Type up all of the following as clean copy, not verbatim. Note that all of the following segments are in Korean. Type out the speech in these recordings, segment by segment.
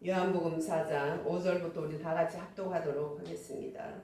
요한복음 4장 5절부터 우리 다 같이 합독하도록 하겠습니다.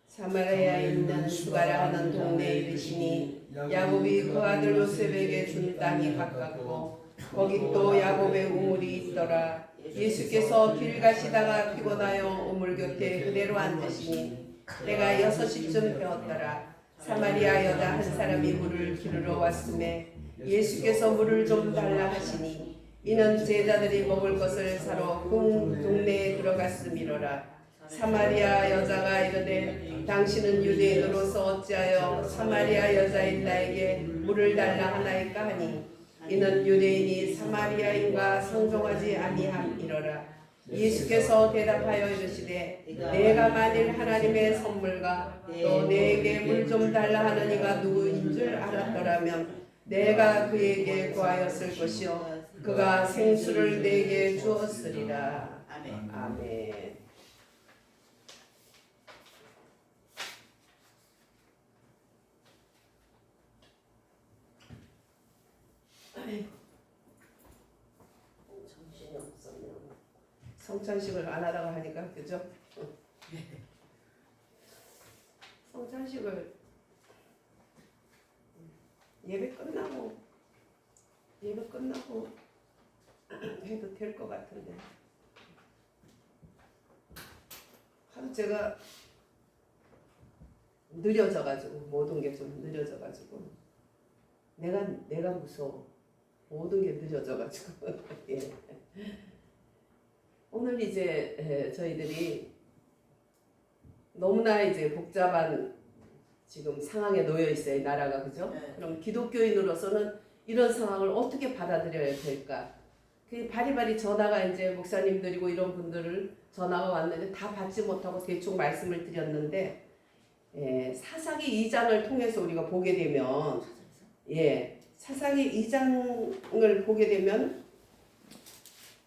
사마리아에 있는 수가라 하는 동네에 이르시니 야곱이 그 아들 요셉에게 준 땅이 가깝고 거기 또 야곱의 우물이 있더라. 예수께서 길 가시다가 피곤하여 우물 곁에 그대로 앉으시니 때가 6시쯤 되었더라. 사마리아 여자 한 사람이 물을 기르러 왔음에 예수께서 물을 좀 달라 하시니 이는 제자들이 먹을 것을 사러 동네에 들어갔음이로라. 사마리아 여자가 이르되 당신은 유대인으로서 어찌하여 사마리아 여자인 나에게 물을 달라 하나이까 하니 이는 유대인이 사마리아인과 상종하지 아니함이로라. 예수께서 대답하여 이르시되 내가 만일 하나님의 선물과 또 내게 물 좀 달라 하는 이가 누구인 줄 알았더라면 내가 그에게 구하였을 것이요 그가 생수를 내게 주었으리라. 아멘. 정신이 없었네요. 성찬식을 안 하다가 하니까 그죠? 성찬식을 예배 끝나고 해도 될 것 같은데 하도 제가 느려져가지고 모든 게 좀 느려져가지고 내가 무서워. 모든 게 느려져가지고 예. 오늘 이제 저희들이 너무나 이제 복잡한 지금 상황에 놓여 있어요, 나라가. 그죠? 그럼 기독교인으로서는 이런 상황을 어떻게 받아들여야 될까? 그 바리바리 전화가 이제 목사님들이고 이런 분들을 전화가 왔는데 다 받지 못하고 대충 말씀을 드렸는데 사사기 2장을 통해서 우리가 보게 되면 사사기 2장을 보게 되면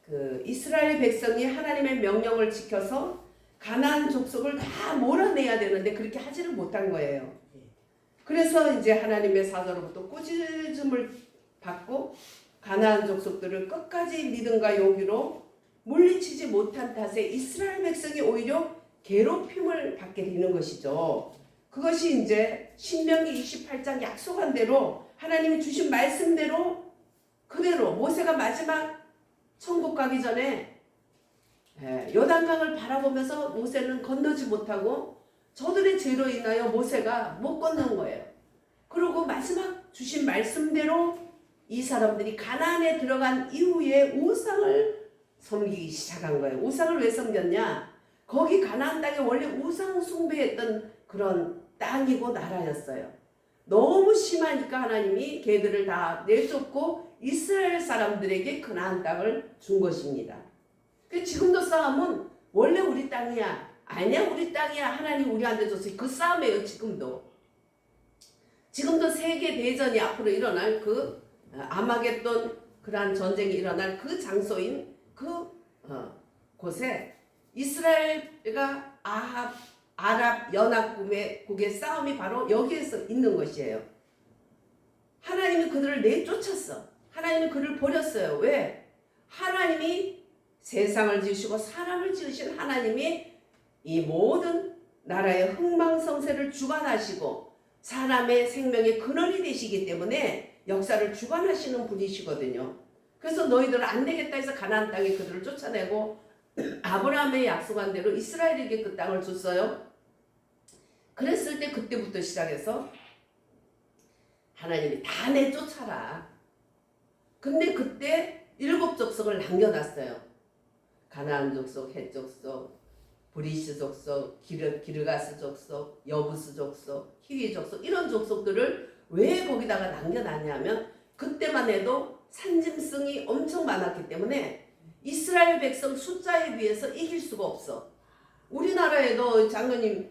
그 이스라엘 백성이 하나님의 명령을 지켜서 가나안 족속을 다 몰아내야 되는데 그렇게 하지를 못한 거예요. 그래서 이제 하나님의 사자로부터 꾸짖음을 받고 가나안 족속들을 끝까지 믿음과 용기로 물리치지 못한 탓에 이스라엘 백성이 오히려 괴롭힘을 받게 되는 것이죠. 그것이 이제 신명기 28장 약속한 대로 하나님이 주신 말씀대로 그대로 모세가 마지막 천국 가기 전에 요단강을 바라보면서 모세는 건너지 못하고 저들의 죄로 인하여 모세가 못 건넌 거예요. 그리고 마지막 주신 말씀대로 이 사람들이 가나안에 들어간 이후에 우상을 섬기기 시작한 거예요. 우상을 왜 섬겼냐? 거기 가나안 땅에 원래 우상 숭배했던 그런 땅이고 나라였어요. 너무 심하니까 하나님이 걔들을 다 내쫓고 이스라엘 사람들에게 가나안 땅을 준 것입니다. 지금도 싸움은 원래 우리 땅이야, 아니야 우리 땅이야, 하나님 우리한테 줬어요. 그 싸움이에요. 지금도 세계 대전이 앞으로 일어날 그 아마겟돈 그러한 전쟁이 일어날 그 장소인 그 곳에 이스라엘과 아랍 연합국의 싸움이 바로 여기에서 있는 것이에요. 하나님이 그들을 내쫓았어. 하나님이 그를 버렸어요. 왜? 하나님이 세상을 지으시고 사람을 지으신 하나님이 이 모든 나라의 흥망성쇠를 주관하시고 사람의 생명의 근원이 되시기 때문에 역사를 주관하시는 분이시거든요. 그래서 너희들은 안 되겠다 해서 가나안 땅에 그들을 쫓아내고 아브라함의 약속한 대로 이스라엘에게 그 땅을 줬어요. 그랬을 때 그때부터 시작해서 하나님이 다 내쫓아라. 근데 그때 7 족속을 남겨놨어요. 가나안 족속, 헷 족속, 브리스 족속, 기르가스 족속, 여부스 족속, 히위 족속, 이런 족속들을 왜 거기다가 남겨놨냐면 그때만 해도 산짐승이 엄청 많았기 때문에 이스라엘 백성 숫자에 비해서 이길 수가 없어. 우리나라에도 장로님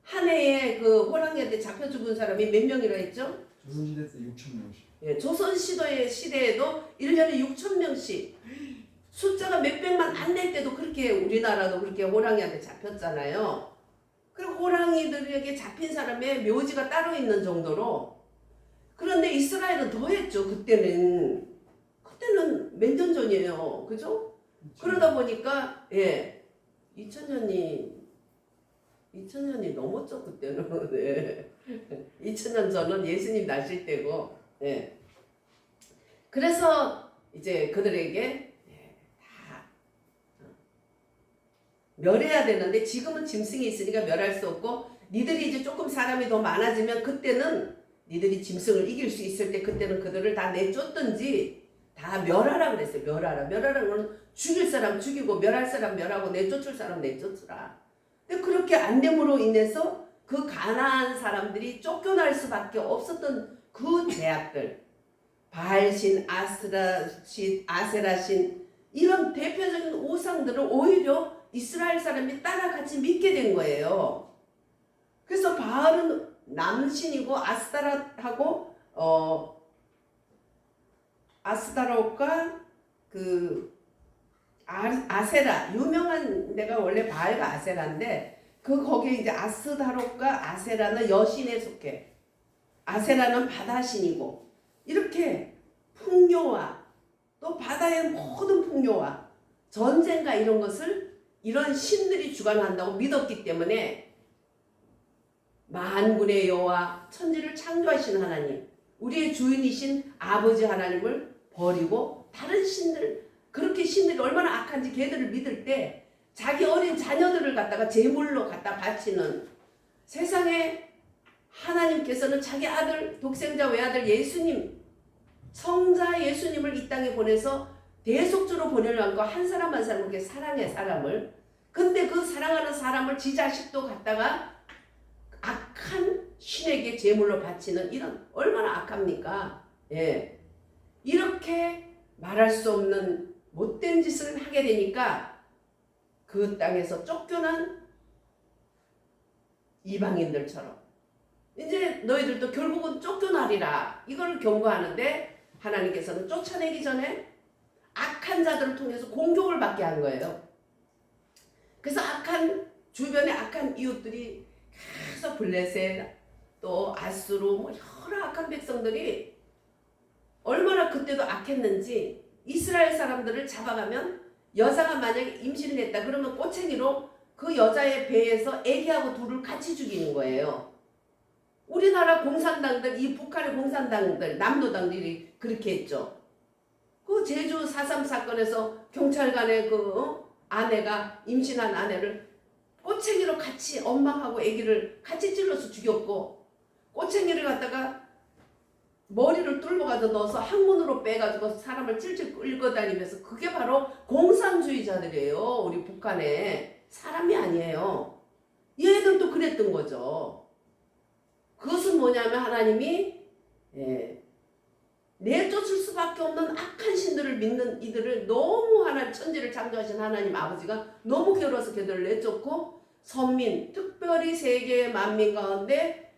한 해에 그 호랑이한테 잡혀 죽은 사람이 몇 명이라 했죠? 조선시대 때 6,000명씩. 예, 조선시대에도 1년에 6,000명씩 숫자가 몇백만 안 될 때도 그렇게 우리나라도 그렇게 호랑이한테 잡혔잖아요. 그리고 호랑이들에게 잡힌 사람의 묘지가 따로 있는 정도로. 그런데 이스라엘은 더 했죠. 그때는 그때는 몇 년 전이에요. 그죠? 그러다 보니까 2000년이 넘었죠 그때는. 2000년 전은 예수님 나실 때고. 그래서 이제 그들에게 다 멸해야 되는데 지금은 짐승이 있으니까 멸할 수 없고 니들이 이제 조금 사람이 더 많아지면 그때는 니들이 짐승을 이길 수 있을 때 그때는 그들을 다 내쫓든지 다 멸하라 그랬어요. 멸하라는 건 죽일 사람 죽이고 멸할 사람 멸하고 내쫓을 사람 내쫓으라. 근데 그렇게 안 됨으로 인해서 그 가나안 사람들이 쫓겨날 수밖에 없었던 그 제약들, 바알신, 아세라신 이런 대표적인 우상들을 오히려 이스라엘 사람이 따라 같이 믿게 된 거예요. 그래서 바알은 남신이고 아스타롯과 그 아세라 유명한 데가 원래 바알과 아세라인데 거기에 이제 아스타롯과 아세라는 여신에 속해. 아세라는 바다신이고 이렇게 풍요와 또 바다의 모든 풍요와 전쟁과 이런 것을 이런 신들이 주관한다고 믿었기 때문에 만군의 여호와 천지를 창조하신 하나님 우리의 주인이신 아버지 하나님을 버리고 다른 신들 그렇게 신들이 얼마나 악한지 걔들을 믿을 때 자기 어린 자녀들을 갖다가 제물로 갖다 바치는 세상에 하나님께서는 자기 아들 독생자 외아들 예수님 성자 예수님을 이 땅에 보내서 대속주로 보내려고 한 사람 한 사람 그렇게 사랑해 사람을 근데 그 사랑하는 사람을 지 자식도 갖다가 악한 신에게 제물로 바치는 이런 얼마나 악합니까? 이렇게 말할 수 없는 못된 짓을 하게 되니까 그 땅에서 쫓겨난 이방인들처럼 이제 너희들도 결국은 쫓겨나리라 이걸 경고하는데 하나님께서는 쫓아내기 전에 악한 자들을 통해서 공격을 받게 한 거예요. 그래서 주변에 악한 이웃들이 계속 블레셋 또 아수르 뭐 여러 악한 백성들이 얼마나 그때도 악했는지 이스라엘 사람들을 잡아가면 여자가 만약에 임신을 했다 그러면 꼬챙이로 그 여자의 배에서 아기하고 둘을 같이 죽이는 거예요. 우리나라 공산당들 이 북한의 공산당들 남노당들이 그렇게 했죠. 그 제주 4.3 사건에서 경찰관의 아내가 임신한 아내를 꼬챙이로 같이 엄마하고 아기를 같이 찔러서 죽였고 꼬챙이를 갖다가 머리를 뚫어가지고 넣어서 항문으로 빼가지고 사람을 찔찔 끌고 다니면서 그게 바로 공산주의자들이에요. 우리 북한에 사람이 아니에요. 얘들도 그랬던 거죠. 그것은 뭐냐면 하나님이 내쫓을 수밖에 없는 악한 신들을 믿는 이들을 너무 하나님 천지를 창조하신 하나님 아버지가 너무 괴로워서 걔들을 내쫓고 선민 특별히 세계의 만민 가운데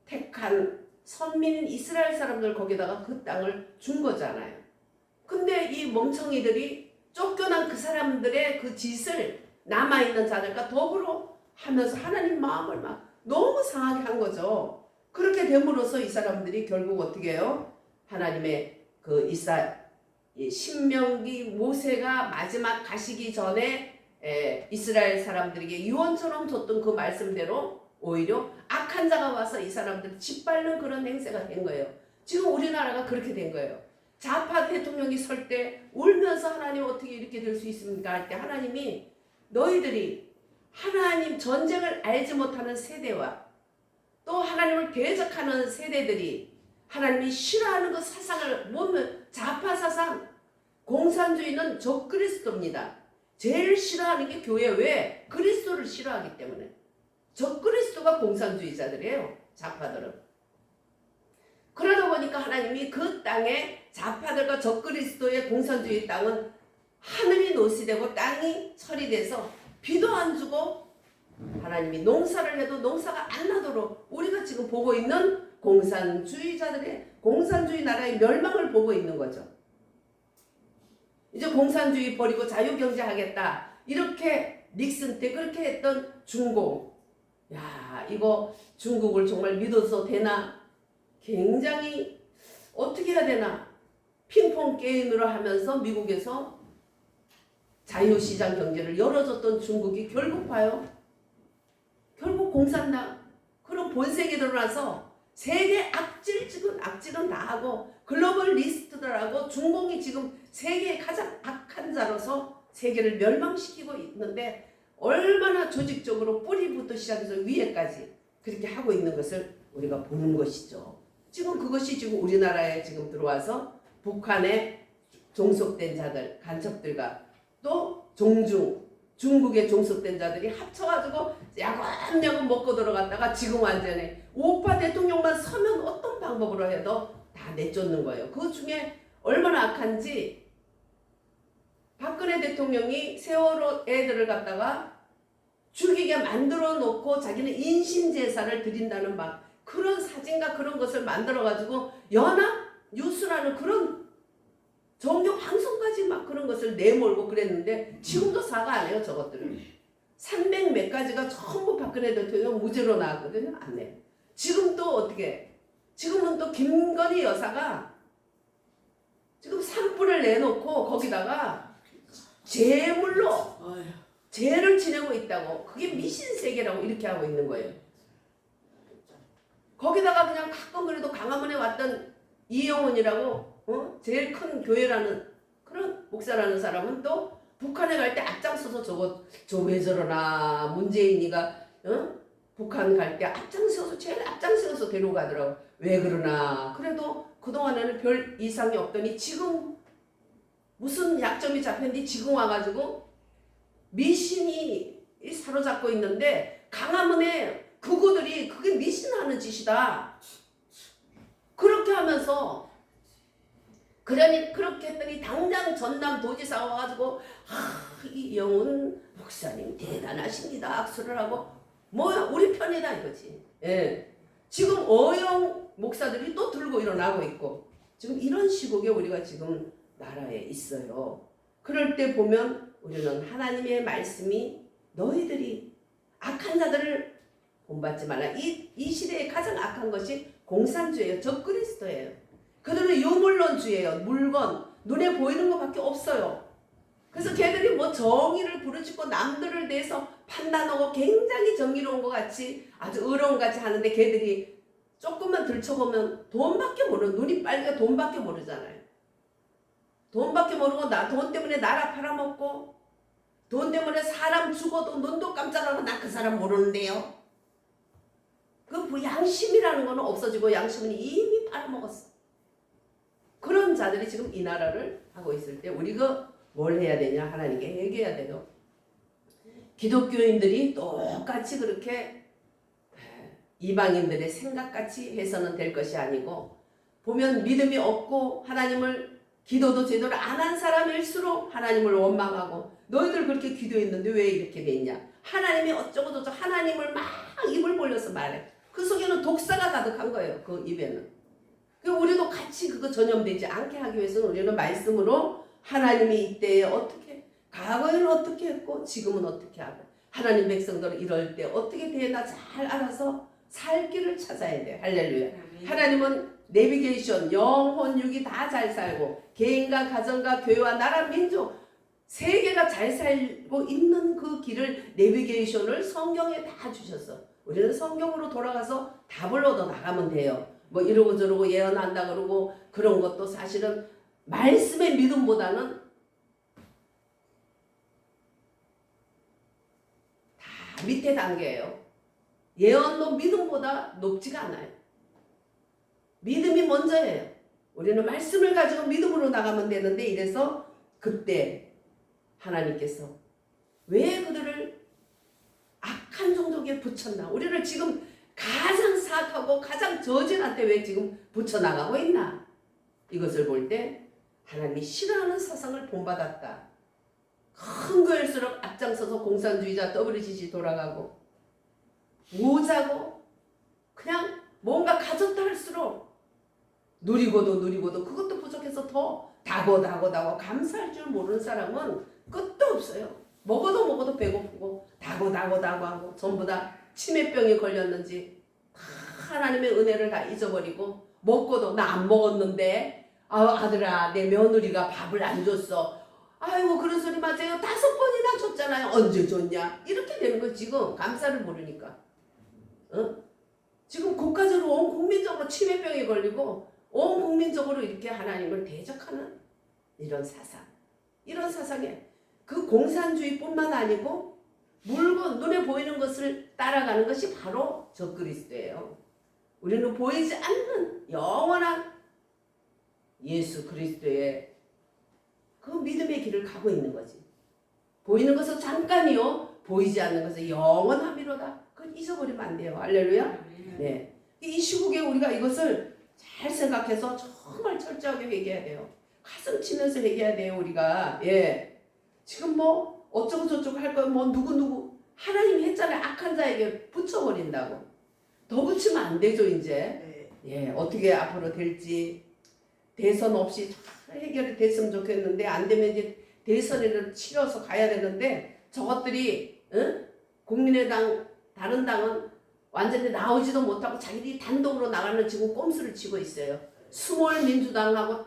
택한 선민인 이스라엘 사람들 거기다가 그 땅을 준 거잖아요. 근데 이 멍청이들이 쫓겨난 그 사람들의 그 짓을 남아있는 자들과 더불어 하면서 하나님 마음을 막 너무 상하게 한 거죠. 그렇게 됨으로써 이 사람들이 결국 어떻게 해요? 하나님의 그 신명기 모세가 마지막 가시기 전에 이스라엘 사람들에게 유언처럼 줬던 그 말씀대로 오히려 악한 자가 와서 이 사람들을 짓밟는 그런 행세가 된 거예요. 지금 우리나라가 그렇게 된 거예요. 좌파 대통령이 설 때 울면서 하나님 어떻게 이렇게 될 수 있습니까? 할 때 하나님이 너희들이 하나님 전쟁을 알지 못하는 세대와 또 하나님을 대적하는 세대들이 하나님이 싫어하는 그 사상을 보면 좌파 사상 공산주의는 적그리스도입니다. 제일 싫어하는 게 교회 왜? 그리스도를 싫어하기 때문에. 적그리스도가 공산주의자들이에요. 좌파들은. 그러다 보니까 하나님이 그 땅에 좌파들과 적그리스도의 공산주의 땅은 하늘이 노시되고 땅이 철이 돼서 비도 안 주고 하나님이 농사를 해도 농사가 안 나도록 우리가 지금 보고 있는 공산주의자들의 공산주의 나라의 멸망을 보고 있는 거죠. 이제 공산주의 버리고 자유경제 하겠다. 이렇게 닉슨 때 그렇게 했던 중공. 야, 이거 중국을 정말 믿어도 되나? 굉장히 어떻게 해야 되나? 핑퐁 게임으로 하면서 미국에서 자유시장 경제를 열어줬던 중국이 결국 봐요. 결국 공산당 그런 본색이 드러나서 세계 악질은 다 하고 글로벌 리스트들하고 중공이 지금 세계의 가장 악한 자로서 세계를 멸망시키고 있는데 얼마나 조직적으로 뿌리부터 시작해서 위에까지 그렇게 하고 있는 것을 우리가 보는 것이죠. 지금 그것이 지금 우리나라에 지금 들어와서 북한의 종속된 자들, 간첩들과 또 중국의 종속된 자들이 합쳐가지고 야금야금 먹고 들어갔다가 지금 완전히 우파 대통령만 서면 어떤 방법으로 해도 다 내쫓는 거예요. 그 중에 얼마나 악한지 박근혜 대통령이 세월호 애들을 갖다가 죽이게 만들어 놓고 자기는 인신제사를 드린다는 막 그런 사진과 그런 것을 만들어 가지고 연합 뉴스라는 그런 종교 방송까지 막 그런 것을 내몰고 그랬는데 지금도 사과 안 해요. 저것들은 300 몇 가지가 전부 박근혜 대통령 무죄로 나왔거든요. 안 해요. 지금 또 어떻게 지금은 또 김건희 여사가 지금 산불을 내놓고 거기다가 재물로 죄를 지내고 있다고 그게 미신세계라고 이렇게 하고 있는 거예요. 거기다가 그냥 가끔 그래도 강화문에 왔던 이영훈이라고 제일 큰 교회라는 그런 목사라는 사람은 또 북한에 갈 때 앞장서서 저 왜 저러나 문재인이가 북한 갈 때 앞장서서 제일 앞장서서 데려가더라고. 왜 그러나 그래도 그동안에는 별 이상이 없더니 지금 무슨 약점이 잡혔는지 지금 와가지고 미신이 사로잡고 있는데 강화문에 그거들이 그게 미신하는 짓이다. 그렇게 하면서 그렇게 했더니 당장 전남 도지사가 와가지고 이영훈 목사님 대단하십니다. 악수를 하고 뭐야 우리 편이다 이거지. 예. 지금 어영 목사들이 또 들고 일어나고 있고 지금 이런 시국에 우리가 지금 나라에 있어요. 그럴 때 보면 우리는 하나님의 말씀이 너희들이 악한 자들을 본받지 말라. 이 시대에 가장 악한 것이 공산주의예요. 적그리스도예요. 그들은 유물론주의예요. 물건, 눈에 보이는 것밖에 없어요. 그래서 걔들이 뭐 정의를 부르짖고 남들을 대해서 판단하고 굉장히 정의로운 것 같이 아주 의로운 것 같이 하는데 걔들이 조금만 들춰보면 돈밖에 모르는 눈이 빨개 돈밖에 모르잖아요. 돈밖에 모르고 돈 때문에 나라 팔아먹고 돈 때문에 사람 죽어도 눈도 깜짝하고 나 그 사람 모르는데요. 그 양심이라는 거는 없어지고 양심은 이미 팔아먹었어. 그런 자들이 지금 이 나라를 하고 있을 때 우리가 뭘 해야 되냐 하나님께 얘기해야 돼요. 기독교인들이 똑같이 그렇게 이방인들의 생각같이 해서는 될 것이 아니고 보면 믿음이 없고 하나님을 기도도 제대로 안 한 사람일수록 하나님을 원망하고 너희들 그렇게 기도했는데 왜 이렇게 됐냐 하나님이 어쩌고 저쩌고 하나님을 막 입을 벌려서 말해. 그 속에는 독사가 가득한 거예요. 그 입에는. 우리도 같이 그거 전염되지 않게 하기 위해서는 우리는 말씀으로 하나님이 이때에 어떻게 과거에는 어떻게 했고 지금은 어떻게 하고 하나님 백성들은 이럴 때 어떻게 되나 잘 알아서 살 길을 찾아야 돼요. 할렐루야. 하나님은 내비게이션 영혼 육이 다 잘 살고 개인과 가정과 교회와 나라 민족 세계가 잘 살고 있는 그 길을 내비게이션을 성경에 다 주셨어. 우리는 성경으로 돌아가서 답을 얻어 나가면 돼요. 뭐 이러고 저러고 예언한다 그러고 그런 것도 사실은 말씀의 믿음보다는 다 밑에 단계예요. 예언도 믿음보다 높지가 않아요. 믿음이 먼저예요. 우리는 말씀을 가지고 믿음으로 나가면 되는데 이래서 그때 하나님께서 왜 그들을 악한 종족에 붙였나? 우리를 지금 가장 사악하고 가장 저질한테 왜 지금 붙여나가고 있나? 이것을 볼 때 하나님이 싫어하는 사상을 본받았다. 큰 거일수록 앞장서서 공산주의자 WCC 돌아가고 우자고 그냥 뭔가 가졌다 할수록 누리고도 그것도 부족해서 더 다고 감사할 줄 모르는 사람은 끝도 없어요. 먹어도 배고프고 다고 하고 전부 다 치매병이 걸렸는지 하나님의 은혜를 다 잊어버리고 먹고도 나 안 먹었는데 아들아, 내 며느리가 밥을 안 줬어. 아이고, 그런 소리 맞아요. 5번이나 줬잖아요. 언제 줬냐? 이렇게 되는 거 지금 감사를 모르니까. 지금 국가적으로 온 국민적으로 치매병에 걸리고 온 국민적으로 이렇게 하나님을 대적하는 이런 사상. 이런 사상에 그 공산주의뿐만 아니고 물건 눈에 보이는 것을 따라가는 것이 바로 적그리스도예요. 우리는 보이지 않는 영원한 예수 그리스도의 그 믿음의 길을 가고 있는 거지. 보이는 것은 잠깐이요, 보이지 않는 것은 영원함이로다. 그걸 잊어버리면 안 돼요. 할렐루야. 네. 이 시국에 우리가 이것을 잘 생각해서 정말 철저하게 회개해야 돼요. 가슴 치면서 회개해야 돼요. 우리가. 예. 지금 뭐 어쩌고 저쩌고 할 거면 뭐 누구 하나님이 했잖아요. 악한 자에게 붙여버린다고. 더 붙이면 안 되죠 이제. 예. 어떻게 앞으로 될지 대선 없이 해결이 됐으면 좋겠는데 안 되면 이제 대선을 치러서 가야 되는데 저것들이 국민의당 다른 당은 완전히 나오지도 못하고 자기들이 단독으로 나가는 지금 꼼수를 치고 있어요. 스몰 민주당하고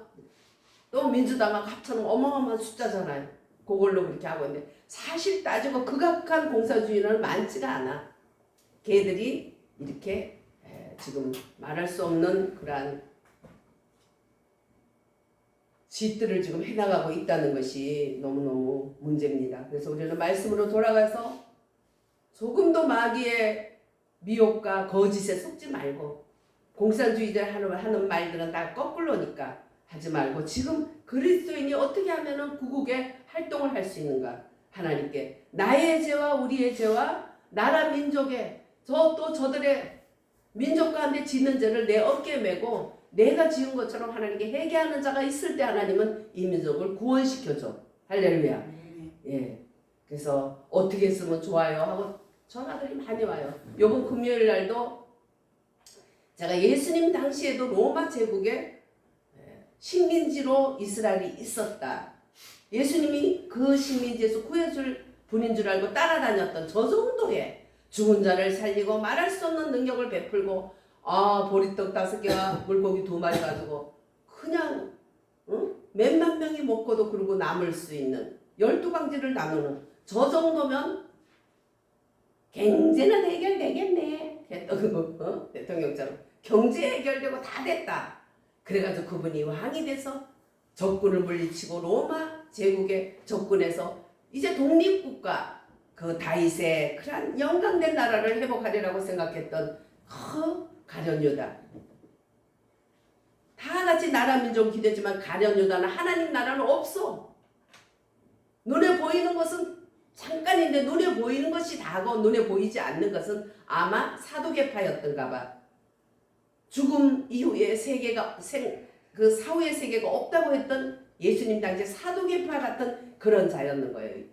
또 민주당하고 합쳐놓은 어마어마한 숫자잖아요. 그걸로 그렇게 하고 있는데 사실 따지고 극악한 공산주의는 많지가 않아. 걔들이 이렇게 지금 말할 수 없는 그러한 짓들을 지금 해나가고 있다는 것이 너무너무 문제입니다. 그래서 우리는 말씀으로 돌아가서 조금도 마귀의 미혹과 거짓에 속지 말고 공산주의者하는 말들은 다 거꾸로니까 하지 말고 지금 그리스도인이 어떻게 하면 구국에 활동을 할 수 있는가. 하나님께 나의 죄와 우리의 죄와 나라 민족의 또 저들의 민족 가운데 짓는 죄를 내 어깨에 메고 내가 지은 것처럼 하나님께 회개하는 자가 있을 때 하나님은 이 민족을 구원시켜줘. 할렐루야. 예. 그래서 어떻게 했으면 좋아요 하고 전화들이 많이 와요. 이번 금요일 날도 제가 예수님 당시에도 로마 제국에 식민지로 이스라엘이 있었다. 예수님이 그 식민지에서 구해줄 분인 줄 알고 따라다녔던 저 정도의 죽은 자를 살리고 말할 수 없는 능력을 베풀고 보리떡 5개와 물고기 2마리 가지고 그냥 몇만 명이 먹고도 그러고 남을 수 있는 12강지를 나누는 저 정도면 경제는 해결되겠네. 대통령처럼 경제 해결되고 다 됐다. 그래가지고 그분이 왕이 돼서 적군을 물리치고 로마 제국의 적군에서 이제 독립국가 그 다윗의 그런 영광된 나라를 회복하리라고 생각했던 가룟 유다. 다 같이 나라 민족 기대지만 가룟 유다는 하나님 나라는 없어. 눈에 보이는 것은 잠깐인데 눈에 보이는 것이 다고 눈에 보이지 않는 것은 아마 사두개파였던가 봐. 죽음 이후에 세계가 그 사후의 세계가 없다고 했던 예수님 당시 사두개파 같은 그런 자였는 거예요.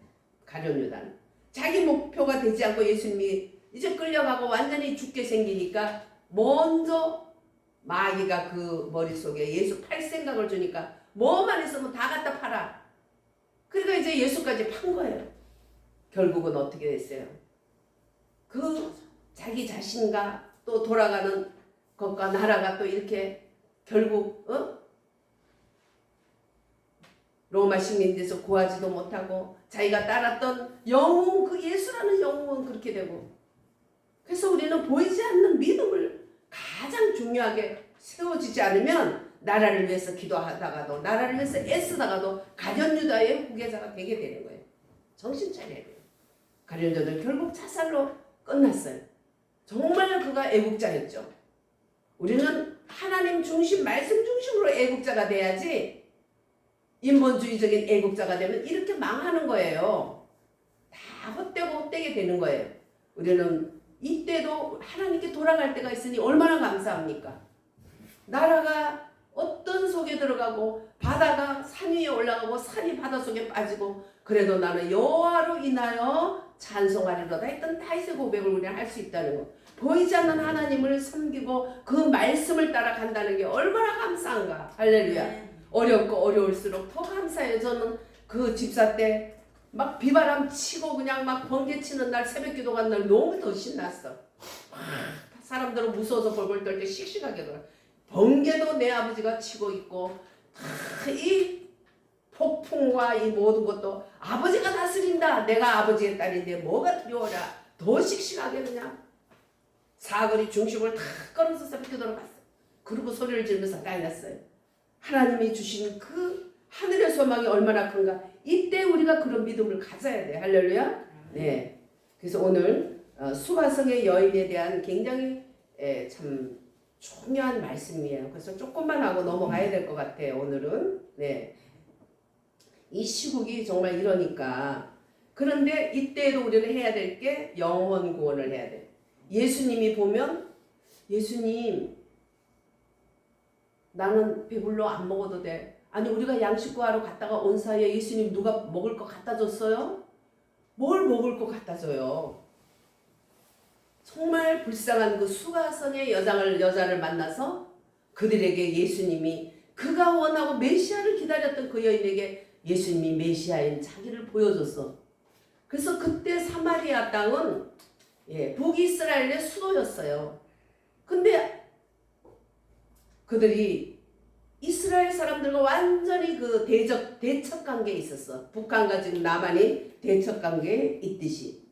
가룟 유다는. 자기 목표가 되지 않고 예수님이 이제 끌려가고 완전히 죽게 생기니까 먼저 마귀가 그 머릿속에 예수 팔 생각을 주니까 뭐만 있으면 다 갖다 팔아. 그러니까 이제 예수까지 판 거예요. 결국은 어떻게 됐어요? 그 자기 자신과 또 돌아가는 것과 나라가 또 이렇게 결국 로마 식민지에서 구하지도 못하고 자기가 따랐던 영웅 그 예수라는 영웅은 그렇게 되고 그래서 우리는 보이지 않는 믿음을 가장 중요하게 세워지지 않으면 나라를 위해서 기도하다가도 나라를 위해서 애쓰다가도 가룟 유다의 후계자가 되게 되는 거예요. 정신 차려야 돼요. 가룟 유다는 결국 자살로 끝났어요. 정말 그가 애국자였죠. 우리는 하나님 중심 말씀 중심으로 애국자가 돼야지 인본주의적인 애국자가 되면 이렇게 망하는 거예요. 다 헛되게 되는 거예요. 우리는 이때도 하나님께 돌아갈 때가 있으니 얼마나 감사합니까? 나라가 어떤 속에 들어가고 바다가 산 위에 올라가고 산이 바다 속에 빠지고 그래도 나는 여호와로 인하여 찬송하리로다 했던 다윗의 고백을 우리는 할 수 있다는 거. 보이지 않는 하나님을 섬기고 그 말씀을 따라간다는 게 얼마나 감사한가. 할렐루야. 어렵고 어려울수록 더 감사해요. 저는 그 집사 때 막 비바람 치고 그냥 막 번개 치는 날 새벽 기도 간 날 너무 더 신났어. 사람들은 무서워서 벌벌 떨 때 씩씩하게 돌아. 번개도 내 아버지가 치고 있고 이 폭풍과 이 모든 것도 아버지가 다스린다. 내가 아버지의 딸인데 뭐가 두려워라. 더 씩씩하게 그냥 사거리 중심을 다 끌어서 비켜들어 갔어요. 그리고 소리를 지르면서 깔렸어요. 하나님이 주신 그 하늘의 소망이 얼마나 큰가. 이때 우리가 그런 믿음을 가져야 돼요. 할렐루야. 네. 그래서 오늘 수바성의 여인에 대한 굉장히 참 중요한 말씀이에요. 그래서 조금만 하고 넘어가야 될 것 같아요. 오늘은. 네. 이 시국이 정말 이러니까. 그런데 이때에도 우리는 해야 될 게 영혼 구원을 해야 돼. 예수님이 보면 예수님 나는 배불러 안 먹어도 돼. 아니 우리가 양식 구하러 갔다가 온 사이에 예수님 누가 먹을 거 갖다 줬어요? 뭘 먹을 거 갖다 줘요? 정말 불쌍한 그 수가성의 여자를 만나서 그들에게 예수님이 그가 원하고 메시아를 기다렸던 그 여인에게 예수님이 메시아인 자기를 보여줬어. 그래서 그때 사마리아 땅은 북이스라엘의 수도였어요. 근데 그들이 이스라엘 사람들과 완전히 그 대척 관계에 있었어. 북한과 지금 남한이 대척 관계에 있듯이.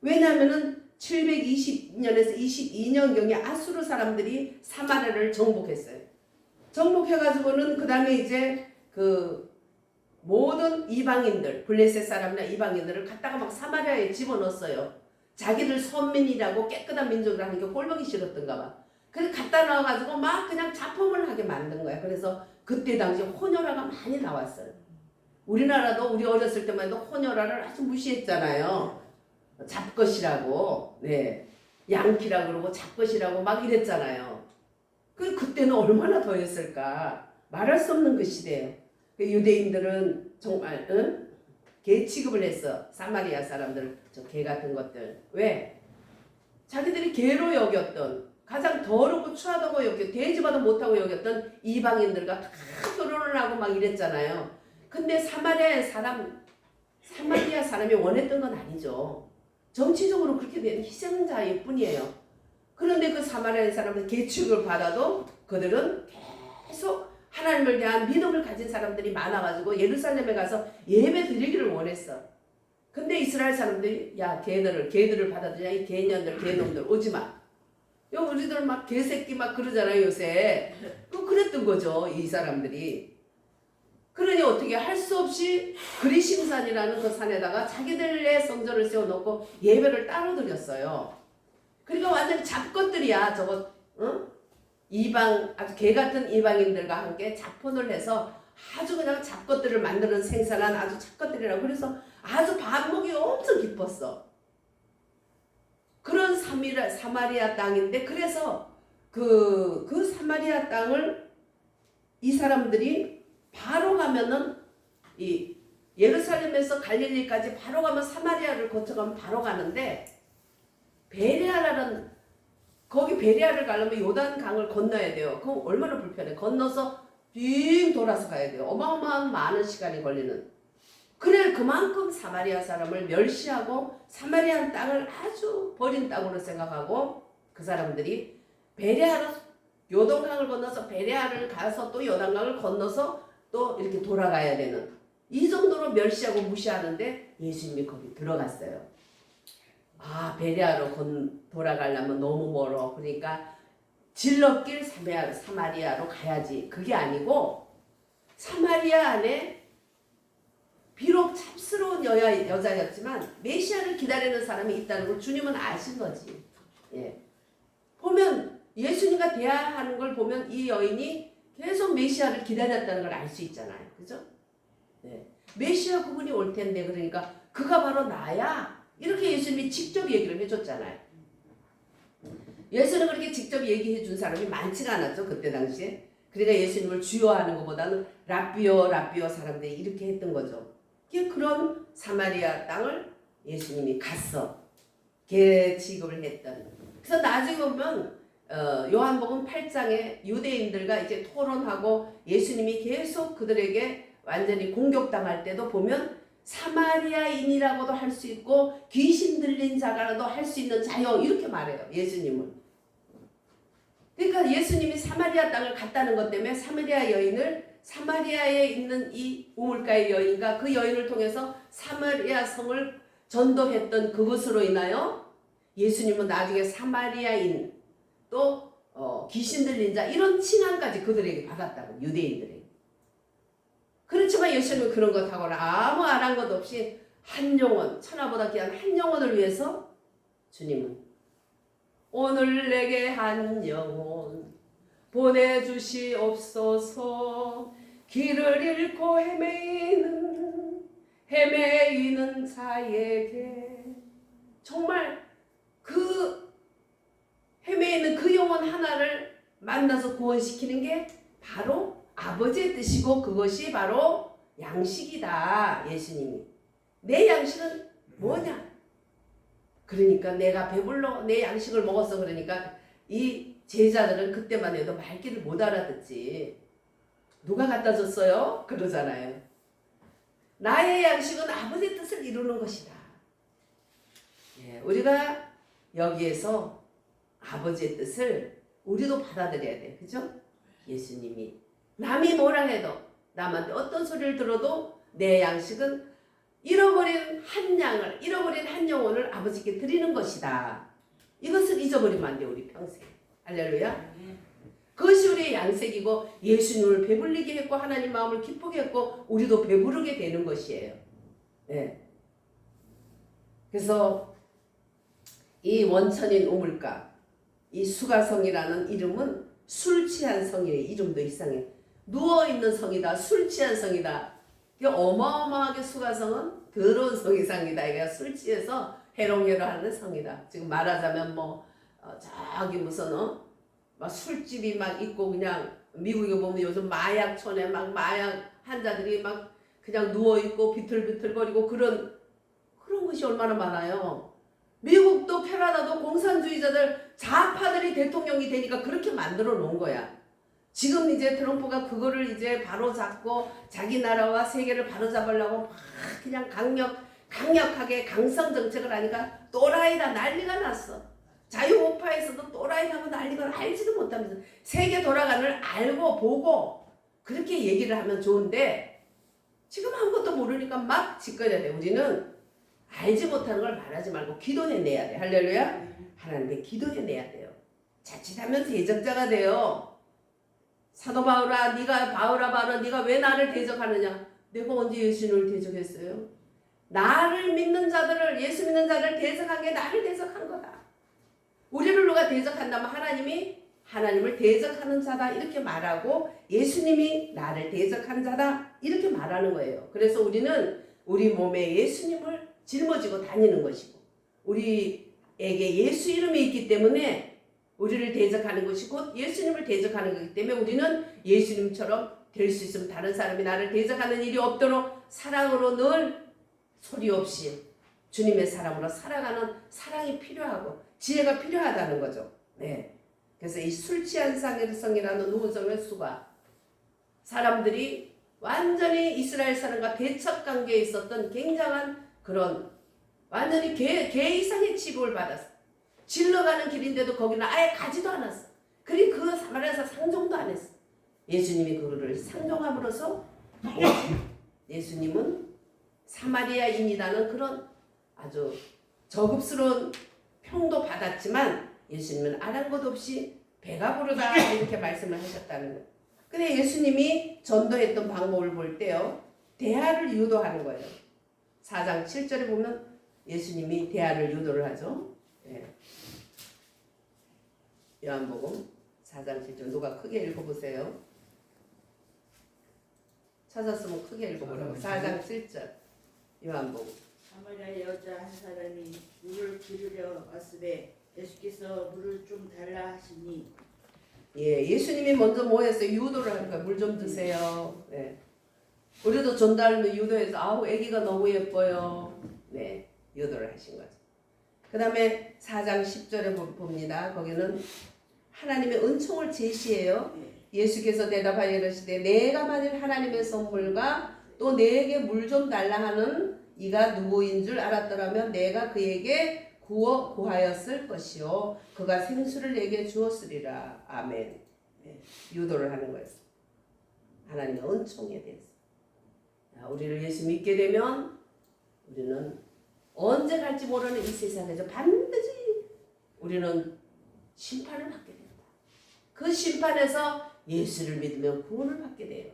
왜냐하면은 720년에서 22년경에 아수르 사람들이 사마리아를 정복했어요. 정복해가지고는 그 다음에 이제 그 모든 이방인들, 블레셋 사람이나 이방인들을 갖다가 막 사마리아에 집어넣었어요. 자기들 선민이라고 깨끗한 민족을 하는 게 꼴보기 싫었던가 봐. 그래서 갖다 넣어가지고 막 그냥 자포을 하게 만든 거야. 그래서 그때 당시 혼혈아가 많이 나왔어요. 우리나라도 우리 어렸을 때만 해도 혼혈아를 아주 무시했잖아요. 잡것이라고, 네, 양키라고 그러고 잡것이라고 막 이랬잖아요. 그때는 얼마나 더했을까. 말할 수 없는 그 시대예요. 유대인들은 정말 개 취급을 했어. 사마리아 사람들, 저 개 같은 것들. 왜? 자기들이 개로 여겼던 가장 더럽고 추하다고 여겼던 돼지봐도 못하고 여겼던 이방인들과 다 결혼을 하고 막 이랬잖아요. 근데 사마리아 사람이 원했던 건 아니죠. 정치적으로 그렇게 된 희생자일 뿐이에요. 그런데 그 사마리아 사람들 개 취급을 받아도 그들은 계속 하나님을 대한 믿음을 가진 사람들이 많아가지고 예루살렘에 가서 예배 드리기를 원했어. 근데 이스라엘 사람들이 야 개들을 받아들여 이 개년들 개놈들 오지마. 우리들 막 개새끼 막 그러잖아요 요새. 그랬던 거죠 이 사람들이. 그러니 어떻게 할 수 없이 그리심산이라는 그 산에다가 자기들의 성전을 세워놓고 예배를 따로 드렸어요. 그러니까 완전히 잡것들이야 저거. 아주 개같은 이방인들과 함께 자폰을 해서 아주 그냥 잡것들을 만드는 생산한 아주 잡것들이라고. 그래서 아주 반목이 엄청 깊었어. 그런 사마리아 땅인데 그래서 그 사마리아 땅을 이 사람들이 바로 가면은 이 예루살렘에서 갈릴리까지 바로 가면 사마리아를 거쳐가면 바로 가는데 베레아라는 거기 베레아를 가려면 요단강을 건너야 돼요. 그럼 얼마나 불편해. 건너서 빙 돌아서 가야 돼요. 어마어마한 많은 시간이 걸리는. 그래 그만큼 사마리아 사람을 멸시하고 사마리아 땅을 아주 버린 땅으로 생각하고 그 사람들이 베레아로 요단강을 건너서 베레아를 가서 또 요단강을 건너서 또 이렇게 돌아가야 되는 이 정도로 멸시하고 무시하는데 예수님이 거기 들어갔어요. 베레아로 돌아가려면 너무 멀어. 그러니까 질럿길 사마리아로 가야지. 그게 아니고 사마리아 안에 비록 찹스러운 여자였지만 메시아를 기다리는 사람이 있다는 걸 주님은 아신 거지. 보면 예수님과 대화하는 걸 보면 이 여인이 계속 메시아를 기다렸다는 걸 알 수 있잖아요. 그죠? 메시아 그분이 올 텐데 그러니까 그가 바로 나야. 이렇게 예수님이 직접 얘기를 해줬잖아요. 예수는 그렇게 직접 얘기해 준 사람이 많지가 않았죠. 그때 당시에. 그러니까 예수님을 주여하는 것보다는 라삐오 사람들이 이렇게 했던 거죠. 그런 사마리아 땅을 예수님이 갔어. 개 취급을 했던. 그래서 나중에 보면 요한복음 8장에 유대인들과 이제 토론하고 예수님이 계속 그들에게 완전히 공격당할 때도 보면 사마리아인이라고도 할 수 있고 귀신 들린 자라도 할 수 있는 자요 이렇게 말해요. 예수님은. 그러니까 예수님이 사마리아 땅을 갔다는 것 때문에 사마리아 여인을 사마리아에 있는 이 우물가의 여인과 그 여인을 통해서 사마리아 성을 전도했던 그것으로 인하여 예수님은 나중에 사마리아인 또 귀신 들린 자 이런 칭함까지 그들에게 받았다고, 유대인들에게. 그렇지만 예수님은 그런 것하고는 아무 아랑것 없이 한 영혼, 천하보다 귀한 한 영혼을 위해서 주님은 오늘 내게 한 영혼 보내주시옵소서. 길을 잃고 헤매이는 자에게, 정말 그 헤매이는 그 영혼 하나를 만나서 구원시키는 게 바로 아버지의 뜻이고 그것이 바로 양식이다. 예수님이 내 양식은 뭐냐? 그러니까 내가 배불러 내 양식을 먹었어. 그러니까 이 제자들은 그때만 해도 말귀를 못 알아듣지. 누가 갖다 줬어요? 그러잖아요. 나의 양식은 아버지의 뜻을 이루는 것이다. 예, 우리가 여기에서 아버지의 뜻을 우리도 받아들여야 돼. 그죠? 예수님이 남이 뭐라 해도, 남한테 어떤 소리를 들어도 내 양식은 잃어버린 한 영혼을 아버지께 드리는 것이다. 이것을 잊어버리면 안 돼, 우리 평생. 할렐루야. 그것이 우리의 양식이고 예수님을 배불리게 했고 하나님 마음을 기쁘게 했고 우리도 배부르게 되는 것이에요. 네. 그래서 이 원천인 우물가, 이 수가성이라는 이름은 술 취한 성이에요. 이름도 이상해. 누워있는 성이다. 술 취한 성이다. 어마어마하게 수가성은 더러운 성이상이다. 이게 술 취해서 해롱해롱하는 성이다. 지금 말하자면 저기 무슨 막 술집이 막 있고, 그냥 미국에 보면 요즘 마약촌에 막 마약 환자들이 막 그냥 누워있고 비틀비틀거리고 그런 것이 얼마나 많아요. 미국도 캐나다도 공산주의자들 좌파들이 대통령이 되니까 그렇게 만들어 놓은 거야. 지금 이제 트럼프가 그거를 이제 바로 잡고 자기 나라와 세계를 바로 잡으려고 막 그냥 강력하게 강성 정책을 하니까 또라이다 난리가 났어. 자유우파에서도 또라이라고 난리가 알지도 못하면서 세계 돌아가는 걸 알고 보고 그렇게 얘기를 하면 좋은데 지금 아무것도 모르니까 막 짓거려야 돼. 우리는 알지 못하는 걸 말하지 말고 기도해내야 돼. 할렐루야. 하나님께 기도해내야 돼요. 자칫하면 대적자가 돼요. 사도 바울아, 바울아 네가 왜 나를 대적하느냐? 내가 언제 예수님을 대적했어요? 나를 믿는 자들을, 예수 믿는 자들을 대적한 게 나를 대적한 거다. 우리를 누가 대적한다면 하나님을 대적하는 자다 이렇게 말하고 예수님이 나를 대적한 자다 이렇게 말하는 거예요. 그래서 우리는 우리 몸에 예수님을 짊어지고 다니는 것이고 우리에게 예수 이름이 있기 때문에 우리를 대적하는 것이 곧 예수님을 대적하는 것이기 때문에 우리는 예수님처럼 될 수 있으면 다른 사람이 나를 대적하는 일이 없도록 사랑으로 늘 소리 없이 주님의 사람으로 살아가는 사랑이 필요하고 지혜가 필요하다는 거죠. 네. 그래서 이 술 취한 성이라는 우물성의 수가 사람들이 완전히 이스라엘 사람과 대척 관계에 있었던 굉장한 그런 완전히 개 이상의 취급을 받았어. 질러가는 길인데도 거기는 아예 가지도 않았어. 그리고 그 사마리아에서 상종도 안 했어. 예수님이 그를 상종함으로써 예수님은 사마리아인이라는 그런 아주 저급스러운 평도 받았지만 예수님은 아랑곳 없이 배가 부르다 이렇게 말씀을 하셨다는 거예요. 근데 예수님이 전도했던 방법을 볼 때요. 대화를 유도하는 거예요. 4장 7절에 보면 예수님이 대화를 유도를 하죠. 예. 요한복음 4장 7절 누가 크게 읽어보세요. 찾았으면 크게 읽어보라고. 4장 7절 요한복음. 사마리아 여자 한 사람이 물을 기르려 왔으되 예수께서 물을 좀 달라 하시니 예, 예수님이 먼저 뭐 했어요? 유도를 하는 거예요. 물 좀 드세요. 네. 우리도 전달로 유도해서 아우 아기가 너무 예뻐요. 네, 유도를 하신 거죠. 그 다음에 4장 10절에 봅니다. 거기는 하나님의 은총을 제시해요. 예수께서 대답하여 이르시되 내가 만일 하나님의 선물과 또 내게 물 좀 달라 하는 이가 누구인 줄 알았더라면 내가 그에게 구하였을 것이요 그가 생수를 내게 주었으리라. 아멘. 네, 유도를 하는 거예요. 하나님의 은총에 대해서. 우리를 예수 믿게 되면 우리는 언제 갈지 모르는 이 세상에서 반드시 우리는 심판을 받게 된다. 그 심판에서 예수를 믿으면 구원을 받게 돼요.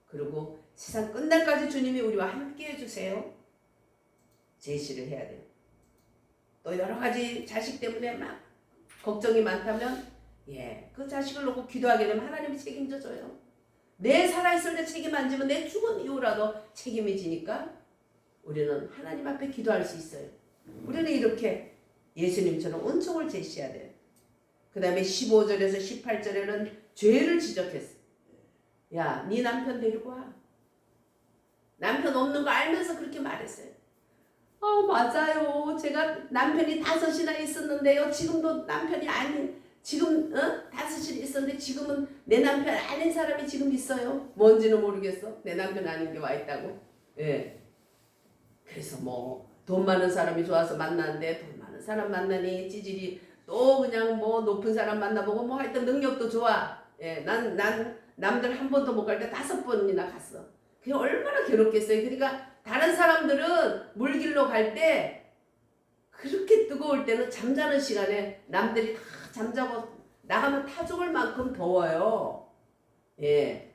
그리고 세상 끝날까지 주님이 우리와 함께 해주세요. 제시를 해야 돼요. 또 여러 가지 자식 때문에 막 걱정이 많다면 그 자식을 놓고 기도하게 되면 하나님이 책임져 줘요. 내 살아있을 때 책임 안 지면 내 죽은 이후라도 책임이 지니까 우리는 하나님 앞에 기도할 수 있어요. 우리는 이렇게 예수님처럼 은총을 제시해야 돼요. 그 다음에 15절에서 18절에는 죄를 지적했어. 야, 네 남편 데리고 와. 남편 없는 거 알면서 그렇게 말했어요. 맞아요. 제가 남편이 5이나 있었는데요. 지금도 남편이 아닌, 지금 5이 있었는데 지금은 내 남편 아닌 사람이 지금 있어요. 뭔지는 모르겠어. 내 남편 아닌 게 와 있다고. 예. 그래서 뭐 돈 많은 사람이 좋아서 만났는데 돈 많은 사람 만나니 찌질이 또 그냥 뭐 높은 사람 만나보고 뭐 하여튼 능력도 좋아. 예. 난 남들 한 번도 못 갈 때 5번이나 갔어. 그게 얼마나 괴롭겠어요. 그러니까 다른 사람들은 물길로 갈 때 그렇게 뜨거울 때는 잠자는 시간에 남들이 다 잠자고 나가면 타 죽을 만큼 더워요. 예.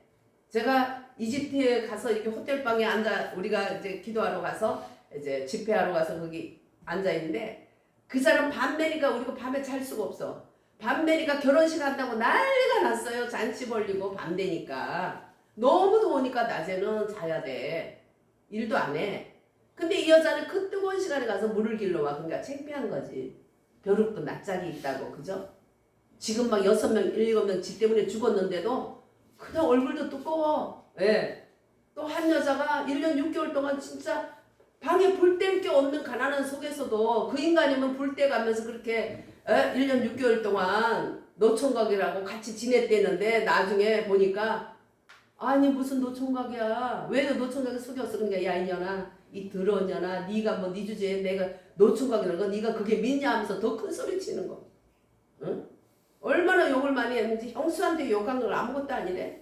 제가 이집트에 가서 이렇게 호텔방에 앉아, 우리가 이제 기도하러 가서 이제 집회하러 가서 거기 앉아 있는데 그 사람 밤 되니까 우리가 밤에 잘 수가 없어. 밤 되니까 결혼식 한다고 난리가 났어요. 잔치 벌리고 밤 되니까. 너무 더우니까 낮에는 자야 돼. 일도 안 해. 근데 이 여자는 그 뜨거운 시간에 가서 물을 길러 와. 그러니까 창피한 거지. 벼룩도 낯짝이 있다고. 그죠? 지금 막 6명, 7명 지 때문에 죽었는데도 그냥 얼굴도 두꺼워. 예. 또 한 여자가 1년 6개월 동안 진짜 방에 불 뗄 게 없는 가난한 속에서도 그 인간이면 불 떼가면서 그렇게 1년 6개월 동안 노총각이라고 같이 지냈대는데 나중에 보니까 아니 무슨 노총각이야. 왜 노총각이 속였어. 그러니까 야 이년아 이 더러운 년아 네가 뭐 네 주제에 내가 노총각이라는 거 네가 그게 믿냐 하면서 더 큰 소리 치는 거. 응? 얼마나 욕을 많이 했는지 형수한테 욕한 건 아무것도 아니래.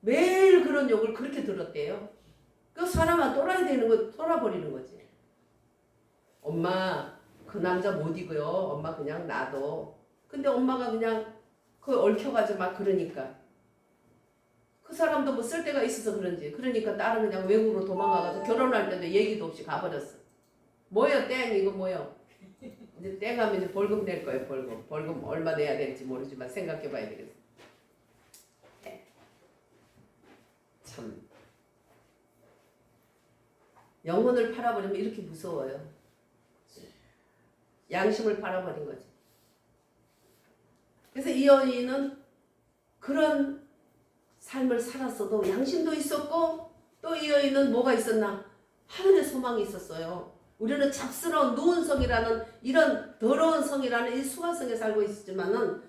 매일 그런 욕을 그렇게 들었대요. 그 사람아 또라이 되는 거 털어버리는 거지. 엄마 그 남자 못 이겨요. 엄마 그냥 놔둬. 근데 엄마가 그냥 그 얽혀가지고 막 그러니까 그 사람도 뭐 쓸 데가 있어서 그런지 그러니까 딸은 그냥 외국으로 도망가가지고 결혼할 때도 얘기도 없이 가버렸어. 뭐요 땡 이거 뭐요. 이제 땡 하면 이제 벌금 낼 거예요. 벌금 얼마 내야 될지 모르지만 생각해 봐야 되겠어. 참 영혼을 팔아버리면 이렇게 무서워요. 양심을 팔아버린 거지. 그래서 이 여인은 그런 삶을 살았어도 양심도 있었고 또 이 여인은 뭐가 있었나? 하늘의 소망이 있었어요. 우리는 잡스러운 누운 성이라는 이런 더러운 성이라는 이 수가성에 살고 있지만은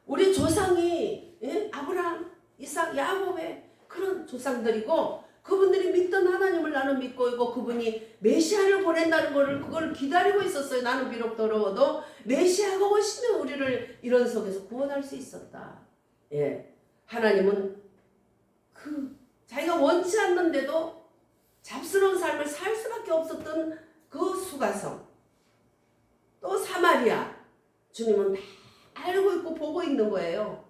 우리 조상이 아브라함, 이삭, 야곱의 그런 조상들이고 그분들이 믿던 하나님을 나는 믿고 있고 그분이 메시아를 보낸다는 거를 그걸 기다리고 있었어요. 나는 비록 더러워도 메시아가 오시면 우리를 이런 속에서 구원할 수 있었다. 예, 하나님은 그 자기가 원치 않는데도 잡스러운 삶을 살 수밖에 없었던 그 수가성 또 사마리아 주님은 다 알고 있고 보고 있는 거예요.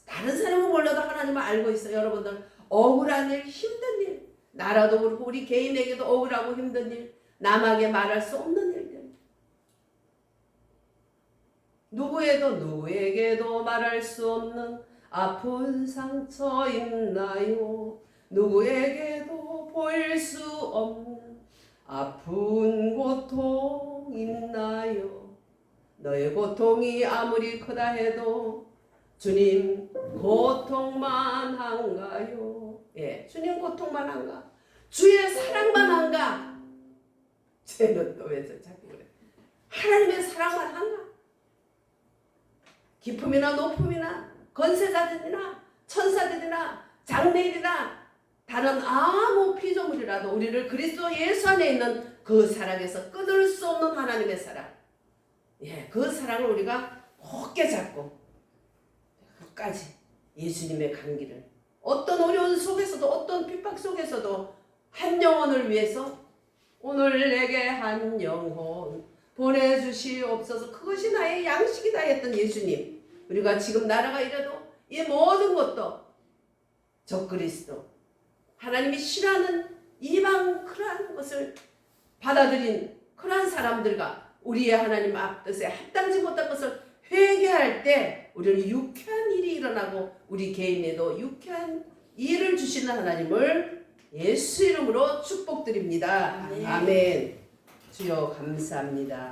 다른 사람은 몰라도 하나님은 알고 있어요. 여러분들 억울한 일, 힘든 일, 나라도 그렇고 우리 개인에게도 억울하고 힘든 일, 남에게 말할 수 없는 일들, 누구에게도 말할 수 없는 아픈 상처 있나요? 누구에게도 보일 수 없는 아픈 고통 있나요? 너의 고통이 아무리 크다 해도 주님 고통만 한가요? 예, 주님 고통만 한가? 주의 사랑만 한가? 쟤는 또 왜 자꾸 그래? 하나님의 사랑만 한가? 기품이나 높음이나 건세자들이나 천사들이나 장래일이나 다른 아무 피조물이라도 우리를 그리스도 예수 안에 있는 그 사랑에서 끊을 수 없는 하나님의 사랑, 예, 그 사랑을 우리가 굳게 잡고 끝까지 예수님의 간기를 어떤 어려운 속에서도 어떤 핍박 속에서도 한 영혼을 위해서 오늘 내게 한 영혼 보내주시옵소서. 그것이 나의 양식이다 했던 예수님. 우리가 지금 나라가 이래도 이 모든 것도 적그리스도 하나님이 싫어하는 이방 그러한 것을 받아들인 그러한 사람들과 우리의 하나님 앞뜻에 합당지 못한 것을 회개할 때 우리는 유쾌한 일이 일어나고 우리 개인에도 유쾌한 일을 주시는 하나님을 예수 이름으로 축복드립니다. 아멘. 아멘. 주여 감사합니다.